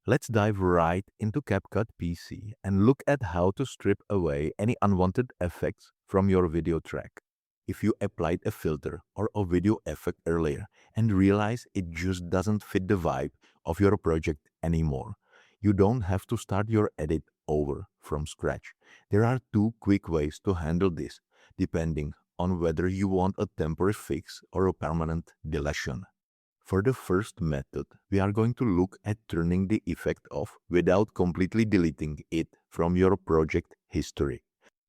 Let's dive right into CapCut PC and look at how to strip away any unwanted effects from your video track. If you applied a filter or a video effect earlier and realize it just doesn't fit the vibe of your project anymore, you don't have to start your edit over from scratch. There are two quick ways to handle this, depending on whether you want a temporary fix or a permanent deletion. For the first method, we are going to look at turning the effect off without completely deleting it from your project history.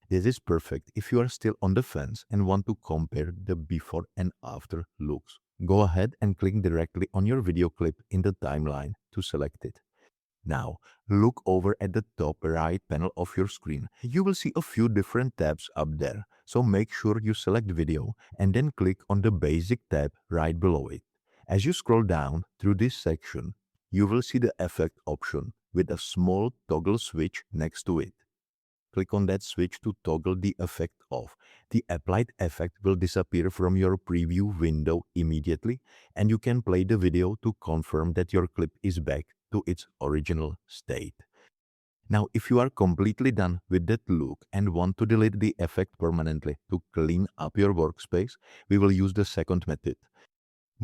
This is perfect if you are still on the fence and want to compare the before and after looks. Go ahead and click directly on your video clip in the timeline to select it. Now, look over at the top right panel of your screen. You will see a few different tabs up there, so make sure you select video and then click on the basic tab right below it. As you scroll down through this section, you will see the effect option with a small toggle switch next to it. Click on that switch to toggle the effect off. The applied effect will disappear from your preview window immediately, and you can play the video to confirm that your clip is back to its original state. Now, if you are completely done with that look and want to delete the effect permanently to clean up your workspace, we will use the second method.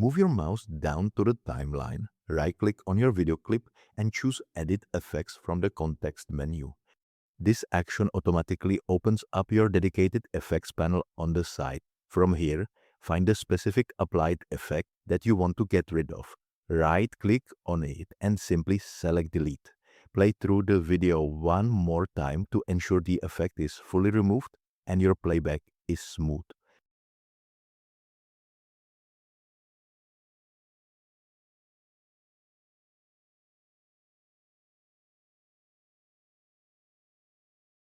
Move your mouse down to the timeline, right-click on your video clip, and choose Edit Effects from the context menu. This action automatically opens up your dedicated effects panel on the side. From here, find the specific applied effect that you want to get rid of. Right-click on it and simply select Delete. Play through the video one more time to ensure the effect is fully removed and your playback is smooth.